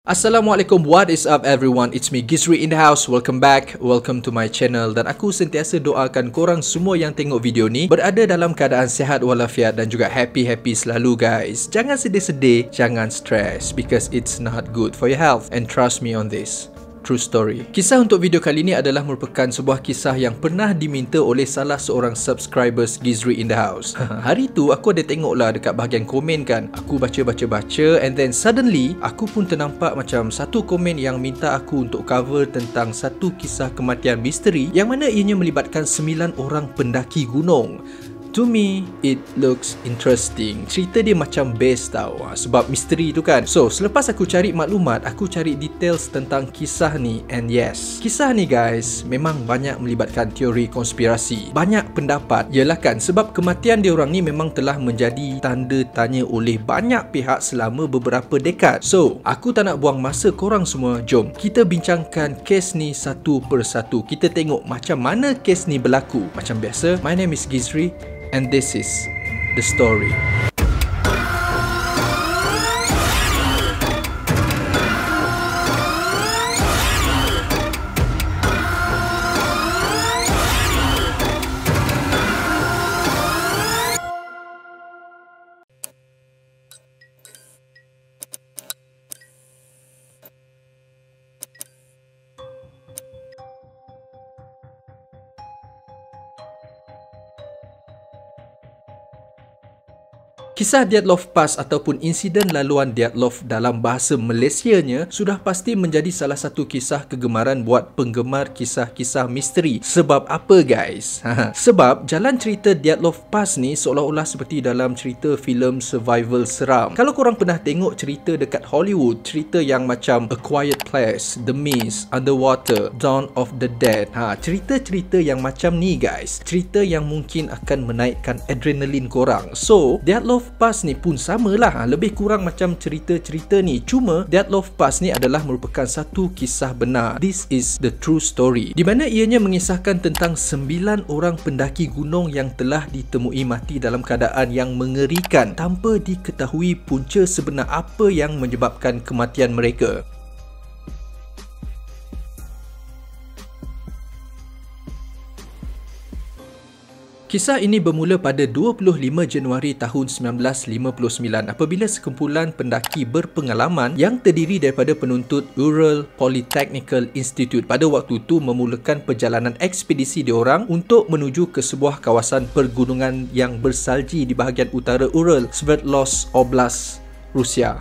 Assalamualaikum, what is up everyone? It's me Gizri in the house. Welcome back, welcome to my channel. Dan aku sentiasa doakan korang semua yang tengok video ni berada dalam keadaan sihat walafiat dan juga happy selalu guys. Jangan sedih-sedih, jangan stress, because it's not good for your health. And trust me on this, true story. Kisah untuk video kali ini adalah merupakan sebuah kisah yang pernah diminta oleh salah seorang subscribers Gizri in the house. Hari tu aku ada tengok lah dekat bahagian komen kan. Aku baca and then suddenly aku pun ternampak macam satu komen yang minta aku untuk cover tentang satu kisah kematian misteri yang mana ianya melibatkan 9 orang pendaki gunung. To me, it looks interesting. Cerita dia macam best tau, sebab misteri tu kan. So, selepas aku cari maklumat, aku cari details tentang kisah ni. And yes, kisah ni guys, memang banyak melibatkan teori konspirasi. Banyak pendapat, yalah kan, sebab kematian diorang ni memang telah menjadi tanda tanya oleh banyak pihak selama beberapa dekad. So, aku tak nak buang masa korang semua. Jom, kita bincangkan kes ni satu persatu. Kita tengok macam mana kes ni berlaku. Macam biasa, my name is Gizri. And this is the story. Kisah Dyatlov Pass ataupun insiden laluan Dyatlov dalam bahasa Malaysianya sudah pasti menjadi salah satu kisah kegemaran buat penggemar kisah-kisah misteri. Sebab apa guys? Sebab jalan cerita Dyatlov Pass ni seolah-olah seperti dalam cerita filem survival seram. Kalau korang pernah tengok cerita dekat Hollywood, cerita yang macam A Quiet Place, The Mist, Underwater, Dawn of the Dead, cerita-cerita yang macam ni guys, cerita yang mungkin akan menaikkan adrenalin korang. So, Dyatlov Pass ni pun samalah, lebih kurang macam cerita-cerita ni. Cuma Dyatlov Pass ni adalah merupakan satu kisah benar. This is the true story, di mana ianya mengisahkan tentang 9 orang pendaki gunung yang telah ditemui mati dalam keadaan yang mengerikan tanpa diketahui punca sebenar apa yang menyebabkan kematian mereka. Kisah ini bermula pada 25 Januari tahun 1959 apabila sekumpulan pendaki berpengalaman yang terdiri daripada penuntut Ural Polytechnical Institute pada waktu itu memulakan perjalanan ekspedisi diorang untuk menuju ke sebuah kawasan pergunungan yang bersalji di bahagian utara Ural, Sverdlovsk Oblast, Rusia.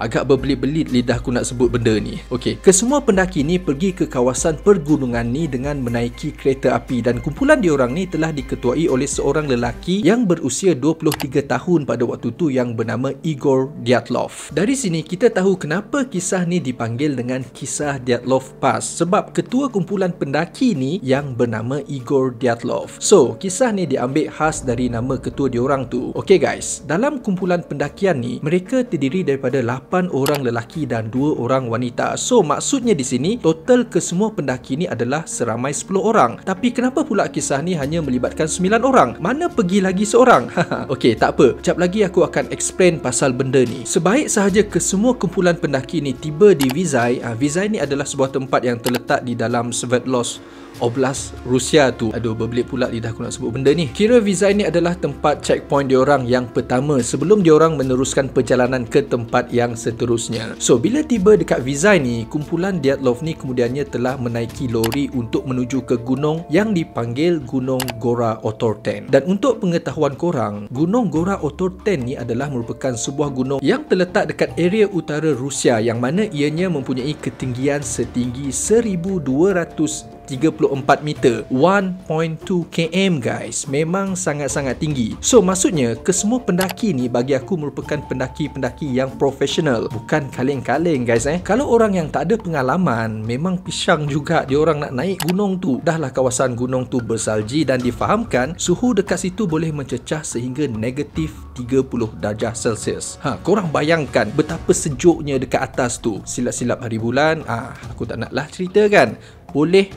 Agak berbelit-belit lidahku nak sebut benda ni. Okey, kesemua pendaki ni pergi ke kawasan pergunungan ni dengan menaiki kereta api dan kumpulan diorang ni telah diketuai oleh seorang lelaki yang berusia 23 tahun pada waktu tu yang bernama Igor Dyatlov. Dari sini kita tahu kenapa kisah ni dipanggil dengan kisah Dyatlov Pass, sebab ketua kumpulan pendaki ni yang bernama Igor Dyatlov. So, kisah ni diambil khas dari nama ketua diorang tu. Okey guys, dalam kumpulan pendakian ni mereka terdiri daripada 8 orang lelaki dan 2 orang wanita. So maksudnya di sini total kesemua pendaki ni adalah seramai 10 orang. Tapi kenapa pula kisah ni hanya melibatkan 9 orang? Mana pergi lagi seorang? Okey, tak apa. Sekejap lagi aku akan explain pasal benda ni. Sebaik sahaja kesemua kumpulan pendaki ni tiba di Vizhai. Vizhai ni adalah sebuah tempat yang terletak di dalam Sverdlovsk Oblast, Rusia tu. Aduh, berbelit pula lidah aku nak sebut benda ni. Kira Vizhai ni adalah tempat checkpoint diorang yang pertama sebelum diorang meneruskan perjalanan ke tempat yang seterusnya. So, bila tiba dekat Vizhai ni, kumpulan Dyatlov ni kemudiannya telah menaiki lori untuk menuju ke gunung yang dipanggil Gunung Gora Otorten. Dan untuk pengetahuan korang, Gunung Gora Otorten ni adalah merupakan sebuah gunung yang terletak dekat area utara Rusia yang mana ianya mempunyai ketinggian setinggi 1234 meter, 1.2 km guys. Memang sangat-sangat tinggi. So maksudnya kesemua pendaki ni bagi aku merupakan pendaki-pendaki yang profesional, bukan kaleng-kaleng guys. Kalau orang yang tak ada pengalaman, memang pisang juga diorang nak naik gunung tu. Dahlah kawasan gunung tu bersalji dan difahamkan suhu dekat situ boleh mencecah sehingga negatif 30 darjah Celsius. Korang bayangkan betapa sejuknya dekat atas tu. Silap-silap hari bulan, aku tak naklah cerita kan. Boleh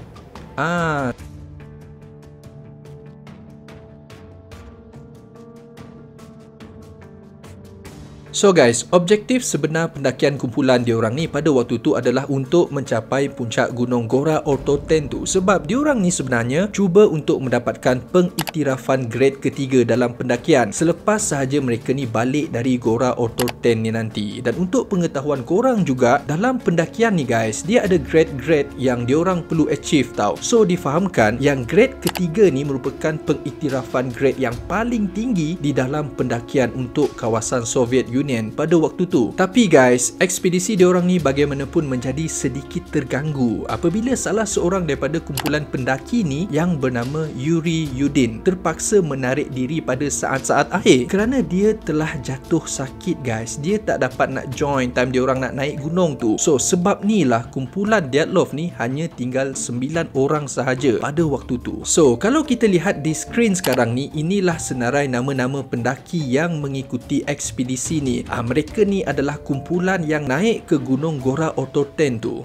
So guys, objektif sebenar pendakian kumpulan diorang ni pada waktu tu adalah untuk mencapai puncak Gunung Gora Ortoten tu. Sebab diorang ni sebenarnya cuba untuk mendapatkan pengiktirafan grade ketiga dalam pendakian selepas sahaja mereka ni balik dari Gora Ortoten ni nanti. Dan untuk pengetahuan korang juga, dalam pendakian ni guys, dia ada grade-grade yang diorang perlu achieve tau. So difahamkan yang grade ketiga ni merupakan pengiktirafan grade yang paling tinggi di dalam pendakian untuk kawasan Soviet Union pada waktu tu. Tapi guys, ekspedisi diorang ni bagaimanapun menjadi sedikit terganggu apabila salah seorang daripada kumpulan pendaki ni yang bernama Yuri Yudin terpaksa menarik diri pada saat-saat akhir kerana dia telah jatuh sakit guys. Dia tak dapat nak join time diorang nak naik gunung tu. So sebab ni lah kumpulan Dyatlov ni hanya tinggal 9 orang sahaja pada waktu tu. So kalau kita lihat di skrin sekarang ni, inilah senarai nama-nama pendaki yang mengikuti ekspedisi ni. Mereka ni adalah kumpulan yang naik ke Gunung Gora Ortoten tu.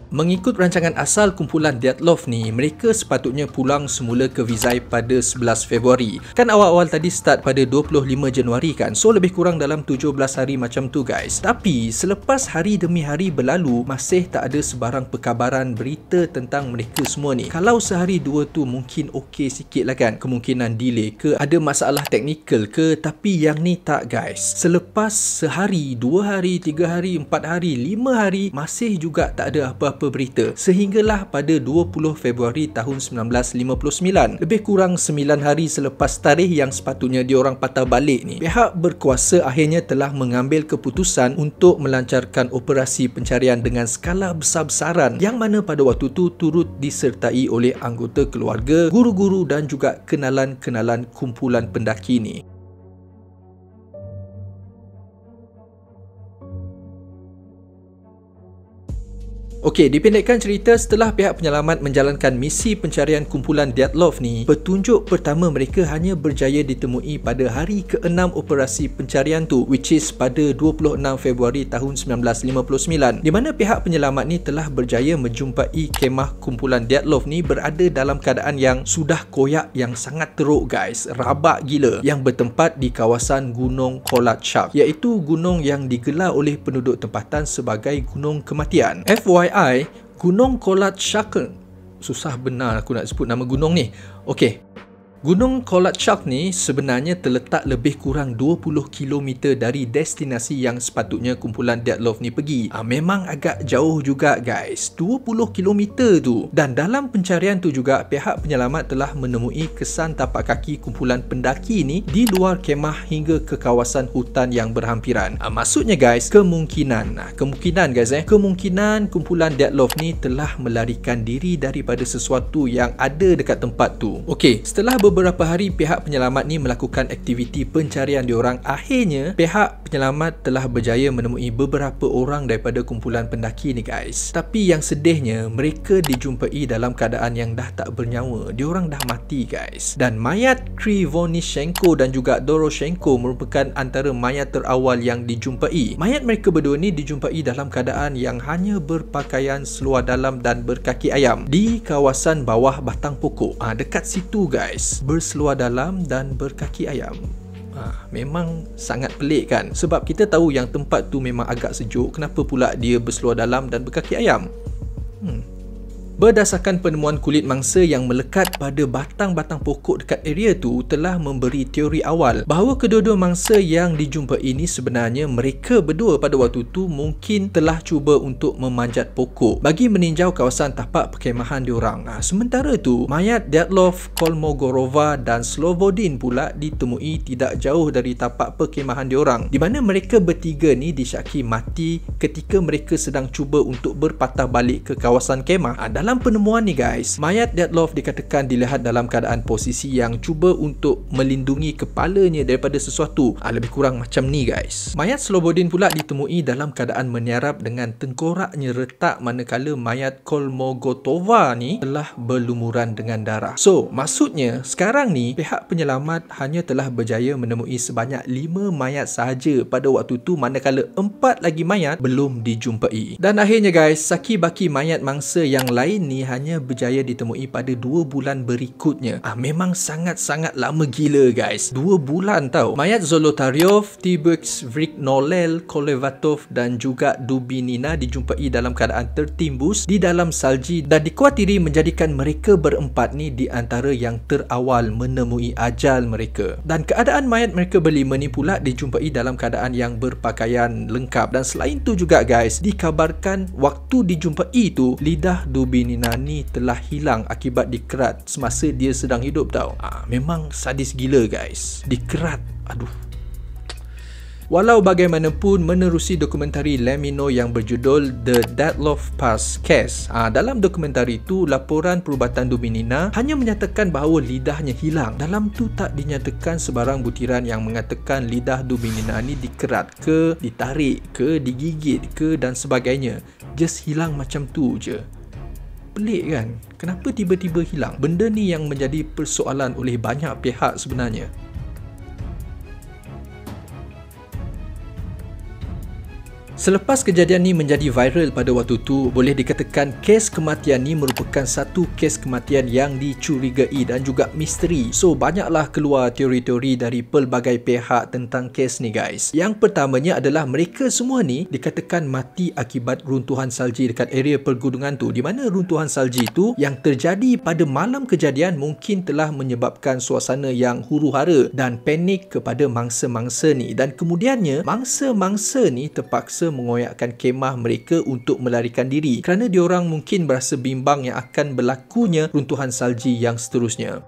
Mengikut rancangan asal kumpulan Dyatlov ni, mereka sepatutnya pulang semula ke Vizhai pada 11 Februari. Kan awal-awal tadi start pada 25 Januari kan? So lebih kurang dalam 17 hari macam tu guys. Tapi selepas hari demi hari berlalu, masih tak ada sebarang perkabaran berita tentang mereka semua ni. Kalau sehari dua tu mungkin okey sikit lah kan, kemungkinan delay ke, ada masalah teknikal ke. Tapi yang ni tak guys. Selepas sehari, 2 hari, 3 hari, 4 hari, 5 hari, masih juga tak ada apa-apa berita. Sehinggalah pada 20 Februari tahun 1959, lebih kurang 9 hari selepas tarikh yang sepatutnya diorang patah balik ni, pihak berkuasa akhirnya telah mengambil keputusan untuk melancarkan operasi pencarian dengan skala besar-besaran yang mana pada waktu tu turut disertai oleh anggota keluarga, guru-guru dan juga kenalan-kenalan kumpulan pendaki ni. Okey, dipendekkan cerita, setelah pihak penyelamat menjalankan misi pencarian kumpulan Dyatlov ni, petunjuk pertama mereka hanya berjaya ditemui pada hari ke-6 operasi pencarian tu, which is pada 26 Februari tahun 1959, di mana pihak penyelamat ni telah berjaya menjumpai kemah kumpulan Dyatlov ni berada dalam keadaan yang sudah koyak, yang sangat teruk guys, rabak gila, yang bertempat di kawasan Gunung Kolatchak, iaitu gunung yang digelar oleh penduduk tempatan sebagai Gunung Kematian. FYI, Gunung Kolatchak, susah benar aku nak sebut nama gunung ni. Okey, Gunung Kolatchak ni sebenarnya terletak lebih kurang 20 km dari destinasi yang sepatutnya kumpulan Dyatlov ni pergi. Memang agak jauh juga guys, 20 km tu. Dan dalam pencarian tu juga, pihak penyelamat telah menemui kesan tapak kaki kumpulan pendaki ni di luar kemah hingga ke kawasan hutan yang berhampiran. Maksudnya guys, kemungkinan kumpulan Dyatlov ni telah melarikan diri daripada sesuatu yang ada dekat tempat tu. Okey, setelah beberapa hari pihak penyelamat ni melakukan aktiviti pencarian diorang, akhirnya pihak penyelamat telah berjaya menemui beberapa orang daripada kumpulan pendaki ni guys. Tapi yang sedihnya, mereka dijumpai dalam keadaan yang dah tak bernyawa. Diorang dah mati guys. Dan mayat Krivonishenko dan juga Doroshenko merupakan antara mayat terawal yang dijumpai. Mayat mereka berdua ni dijumpai dalam keadaan yang hanya berpakaian seluar dalam dan berkaki ayam di kawasan bawah batang pokok. Dekat situ guys, berseluar dalam dan berkaki ayam. Memang sangat pelik kan? Sebab kita tahu yang tempat tu memang agak sejuk, kenapa pula dia berseluar dalam dan berkaki ayam? Berdasarkan penemuan kulit mangsa yang melekat pada batang-batang pokok dekat area tu telah memberi teori awal bahawa kedua-dua mangsa yang dijumpai ini sebenarnya mereka berdua pada waktu tu mungkin telah cuba untuk memanjat pokok bagi meninjau kawasan tapak perkemahan diorang. Sementara tu, mayat Dyatlov, Kolmogorova dan Slobodin pula ditemui tidak jauh dari tapak perkemahan diorang, di mana mereka bertiga ni disyaki mati ketika mereka sedang cuba untuk berpatah balik ke kawasan kemah. Dalam dalam penemuan ni guys, mayat Dyatlov dikatakan dilihat dalam keadaan posisi yang cuba untuk melindungi kepalanya daripada sesuatu. Lebih kurang macam ni guys. Mayat Slobodin pula ditemui dalam keadaan menyarap dengan tengkoraknya retak, manakala mayat Kolmogotova ni telah berlumuran dengan darah. So, maksudnya sekarang ni pihak penyelamat hanya telah berjaya menemui sebanyak 5 mayat sahaja pada waktu tu, manakala 4 lagi mayat belum dijumpai. Dan akhirnya guys, saki-baki mayat mangsa yang lain ni hanya berjaya ditemui pada 2 bulan berikutnya. Memang sangat-sangat lama gila guys. 2 bulan tau. Mayat Zolotaryov, Tiburks, Vriknolel, Kolevatov dan juga Dubinina dijumpai dalam keadaan tertimbus di dalam salji dan dikuatiri menjadikan mereka berempat ni di antara yang terawal menemui ajal mereka. Dan keadaan mayat mereka berlima ni pula dijumpai dalam keadaan yang berpakaian lengkap. Dan selain tu juga guys, dikabarkan waktu dijumpai tu lidah Dubinina ni telah hilang akibat dikerat semasa dia sedang hidup tau. Memang sadis gila guys. Dikerat. Aduh. Walau bagaimanapun, menerusi dokumentari Lemino yang berjudul The Dyatlov Pass Case, dalam dokumentari itu laporan perubatan Dubinina hanya menyatakan bahawa lidahnya hilang. Dalam tu tak dinyatakan sebarang butiran yang mengatakan lidah Dubinina ni dikerat ke, ditarik ke, digigit ke dan sebagainya. Just hilang macam tu je. Pelik kan? Kenapa tiba-tiba hilang? Benda ni yang menjadi persoalan oleh banyak pihak sebenarnya. Selepas kejadian ni menjadi viral pada waktu tu, boleh dikatakan kes kematian ni merupakan satu kes kematian yang dicurigai dan juga misteri. So, banyaklah keluar teori-teori dari pelbagai pihak tentang kes ni guys. Yang pertamanya adalah mereka semua ni dikatakan mati akibat runtuhan salji dekat area pergunungan tu, di mana runtuhan salji tu yang terjadi pada malam kejadian mungkin telah menyebabkan suasana yang huru-hara dan panik kepada mangsa-mangsa ni, dan kemudiannya mangsa-mangsa ni terpaksa mengoyakkan kemah mereka untuk melarikan diri kerana diorang mungkin berasa bimbang yang akan berlakunya runtuhan salji yang seterusnya.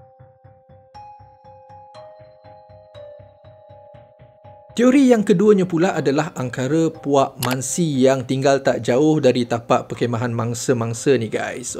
Teori yang keduanya pula adalah angkara Puak Mansi yang tinggal tak jauh dari tapak perkemahan mangsa-mangsa ni guys.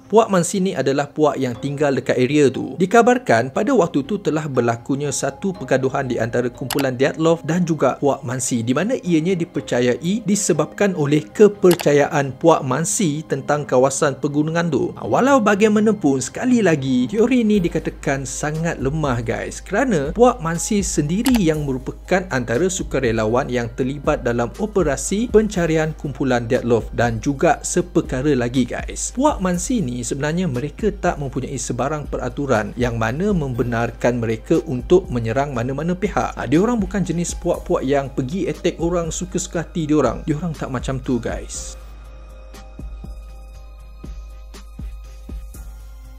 Puak Mansi ni adalah puak yang tinggal dekat area tu. Dikabarkan pada waktu tu telah berlakunya satu pergaduhan di antara kumpulan Dyatlov dan juga Puak Mansi, di mana ianya dipercayai disebabkan oleh kepercayaan Puak Mansi tentang kawasan pegunungan tu. Walau bagaimanapun, sekali lagi teori ni dikatakan sangat lemah guys, kerana Puak Mansi sendiri yang merupakan antara sukarelawan yang terlibat dalam operasi pencarian kumpulan Dyatlov dan juga seperkara lagi guys. Puak Mansi ni sebenarnya mereka tak mempunyai sebarang peraturan yang mana membenarkan mereka untuk menyerang mana-mana pihak. Diorang bukan jenis puak-puak yang pergi attack orang suka-suka hati diorang. Diorang tak macam tu guys.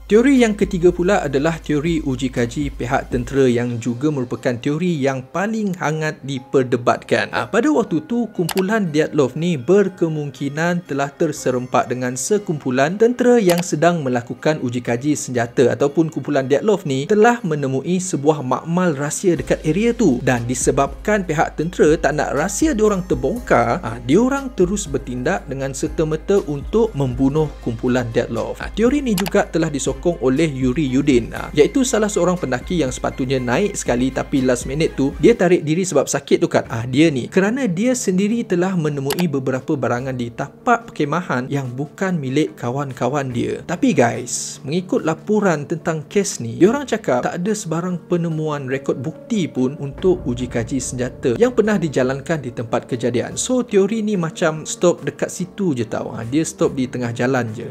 Teori yang ketiga pula adalah teori uji kaji pihak tentera yang juga merupakan teori yang paling hangat diperdebatkan. Pada waktu tu, kumpulan Dyatlov ni berkemungkinan telah terserempak dengan sekumpulan tentera yang sedang melakukan uji kaji senjata, ataupun kumpulan Dyatlov ni telah menemui sebuah makmal rahsia dekat area tu, dan disebabkan pihak tentera tak nak rahsia diorang terbongkar, diorang terus bertindak dengan serta-merta untuk membunuh kumpulan Dyatlov. Teori ni juga telah disokong oleh Yuri Yudin, iaitu salah seorang pendaki yang sepatutnya naik sekali tapi last minute tu dia tarik diri sebab sakit tu kan. Dia ni kerana dia sendiri telah menemui beberapa barangan di tapak perkemahan yang bukan milik kawan-kawan dia. Tapi guys, mengikut laporan tentang kes ni, diorang cakap tak ada sebarang penemuan rekod bukti pun untuk uji kaji senjata yang pernah dijalankan di tempat kejadian. So teori ni macam stop dekat situ je tau. Dia stop di tengah jalan je.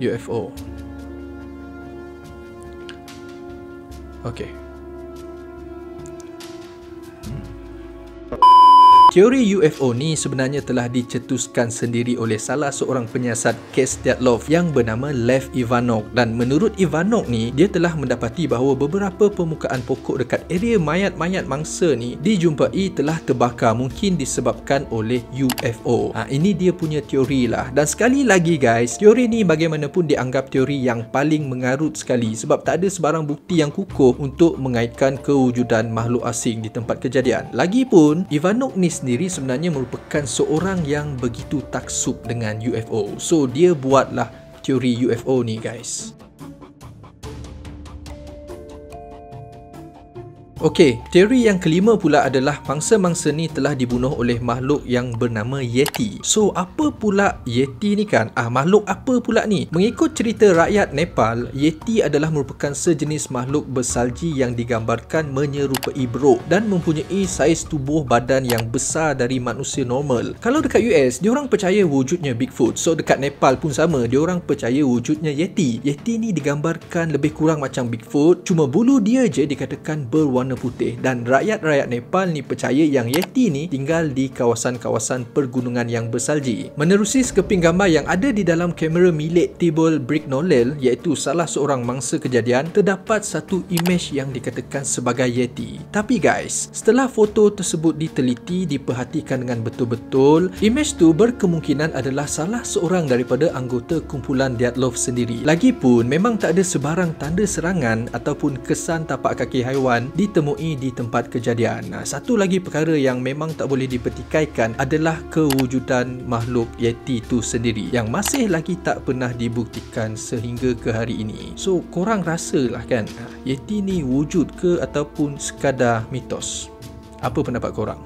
UFO. Okay. Teori UFO ni sebenarnya telah dicetuskan sendiri oleh salah seorang penyiasat kes Dyatlov yang bernama Lev Ivanov, dan menurut Ivanov ni, dia telah mendapati bahawa beberapa permukaan pokok dekat area mayat-mayat mangsa ni dijumpai telah terbakar, mungkin disebabkan oleh UFO. Ini dia punya teori lah. Dan sekali lagi guys, teori ni bagaimanapun dianggap teori yang paling mengarut sekali sebab tak ada sebarang bukti yang kukuh untuk mengaitkan kewujudan makhluk asing di tempat kejadian. Lagipun Ivanov ni sendiri sebenarnya merupakan seorang yang begitu taksub dengan UFO. So dia buatlah teori UFO ni guys. Okey, teori yang kelima pula adalah mangsa-mangsa ni telah dibunuh oleh makhluk yang bernama Yeti. So, apa pula Yeti ni kan? Makhluk apa pula ni? Mengikut cerita rakyat Nepal, Yeti adalah merupakan sejenis makhluk bersalji yang digambarkan menyerupai beruk dan mempunyai saiz tubuh badan yang besar dari manusia normal. Kalau dekat US, diorang percaya wujudnya Bigfoot. So, dekat Nepal pun sama, diorang percaya wujudnya Yeti. Yeti ni digambarkan lebih kurang macam Bigfoot, cuma bulu dia je dikatakan berwarna putih, dan rakyat-rakyat Nepal ni percaya yang Yeti ni tinggal di kawasan-kawasan pergunungan yang bersalji. Menerusi sekeping gambar yang ada di dalam kamera milik Thibault Bricknellel, iaitu salah seorang mangsa kejadian, terdapat satu imej yang dikatakan sebagai Yeti. Tapi guys, setelah foto tersebut diteliti, diperhatikan dengan betul-betul, imej tu berkemungkinan adalah salah seorang daripada anggota kumpulan Dyatlov sendiri. Lagipun memang tak ada sebarang tanda serangan ataupun kesan tapak kaki haiwan ditemui di tempat kejadian. Satu lagi perkara yang memang tak boleh dipertikaikan adalah kewujudan makhluk Yeti itu sendiri yang masih lagi tak pernah dibuktikan sehingga ke hari ini. So korang rasalah kan, Yeti ni wujud ke ataupun sekadar mitos? Apa pendapat korang?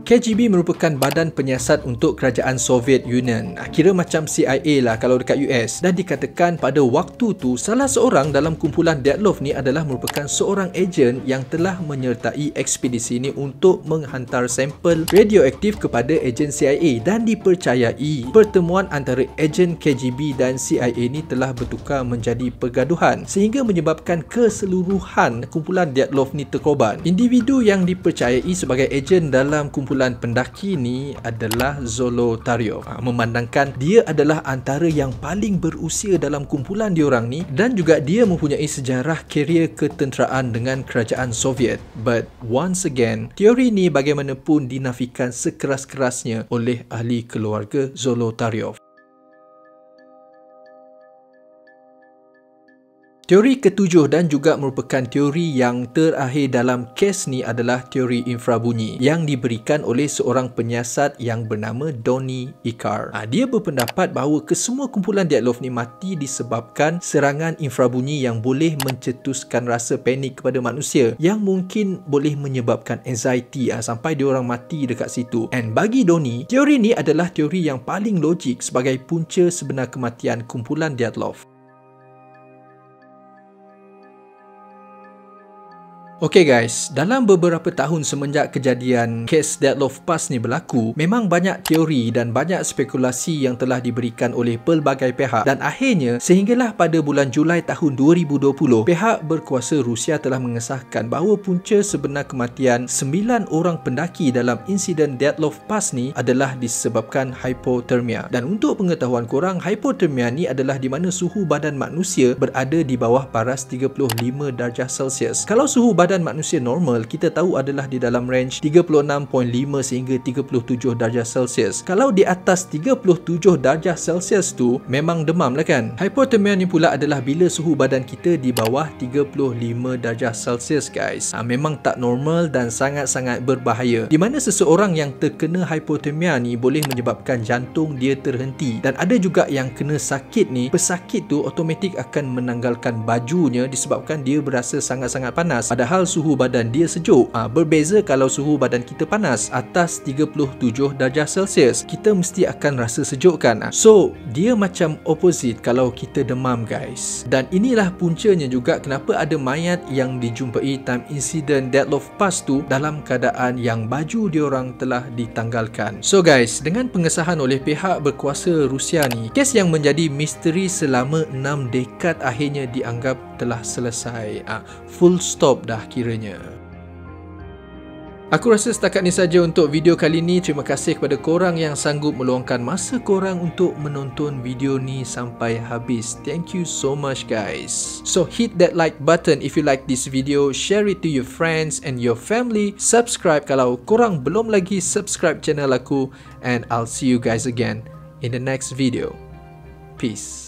KGB merupakan badan penyiasat untuk kerajaan Soviet Union. Kira macam CIA lah kalau dekat US. Dan dikatakan pada waktu tu, salah seorang dalam kumpulan Dyatlov ni adalah merupakan seorang ejen yang telah menyertai ekspedisi ni untuk menghantar sampel radioaktif kepada ejen CIA. Dan dipercayai pertemuan antara ejen KGB dan CIA ni telah bertukar menjadi pergaduhan sehingga menyebabkan keseluruhan kumpulan Dyatlov ni terkorban. Individu yang dipercayai sebagai ejen dalam kumpulan pendaki ni adalah Zolotaryov. Memandangkan dia adalah antara yang paling berusia dalam kumpulan diorang ni, dan juga dia mempunyai sejarah karier ketenteraan dengan kerajaan Soviet. But once again, teori ni bagaimanapun dinafikan sekeras-kerasnya oleh ahli keluarga Zolotaryov. Teori ketujuh dan juga merupakan teori yang terakhir dalam kes ni adalah teori infrabunyi yang diberikan oleh seorang penyiasat yang bernama Donny Icare. Dia berpendapat bahawa kesemua kumpulan Dyatlov ni mati disebabkan serangan infrabunyi yang boleh mencetuskan rasa panik kepada manusia yang mungkin boleh menyebabkan anxiety sampai diorang mati dekat situ. And bagi Donny, teori ni adalah teori yang paling logik sebagai punca sebenar kematian kumpulan Dyatlov. Okay guys, dalam beberapa tahun semenjak kejadian kes Dyatlov Pass ni berlaku, memang banyak teori dan banyak spekulasi yang telah diberikan oleh pelbagai pihak, dan akhirnya sehinggalah pada bulan Julai tahun 2020, pihak berkuasa Rusia telah mengesahkan bahawa punca sebenar kematian 9 orang pendaki dalam insiden Dyatlov Pass ni adalah disebabkan hipotermia. Dan untuk pengetahuan korang, hipotermia ni adalah di mana suhu badan manusia berada di bawah paras 35 darjah Celsius. Kalau suhu badan manusia normal kita tahu adalah di dalam range 36.5 sehingga 37 darjah Celsius. Kalau di atas 37 darjah Celsius tu memang demam lah kan. Hipotermia ni pula adalah bila suhu badan kita di bawah 35 darjah Celsius guys. Memang tak normal dan sangat-sangat berbahaya, di mana seseorang yang terkena hipotermia ni boleh menyebabkan jantung dia terhenti, dan ada juga yang kena sakit ni, pesakit tu automatik akan menanggalkan bajunya disebabkan dia berasa sangat-sangat panas, padahal suhu badan dia sejuk. Berbeza kalau suhu badan kita panas atas 37 darjah Celsius, kita mesti akan rasa sejuk kan. So dia macam opposite kalau kita demam guys. Dan inilah puncanya juga kenapa ada mayat yang dijumpai time insiden Dyatlov Pass tu dalam keadaan yang baju diorang telah ditanggalkan. So guys, dengan pengesahan oleh pihak berkuasa Rusia ni, kes yang menjadi misteri selama 6 dekad akhirnya dianggap telah selesai. Full stop dah kiranya. Aku rasa setakat ni saja untuk video kali ni. Terima kasih kepada korang yang sanggup meluangkan masa korang untuk menonton video ni sampai habis. Thank you so much guys. So hit that like button if you like this video, share it to your friends and your family, subscribe kalau korang belum lagi subscribe channel aku, and I'll see you guys again in the next video. Peace.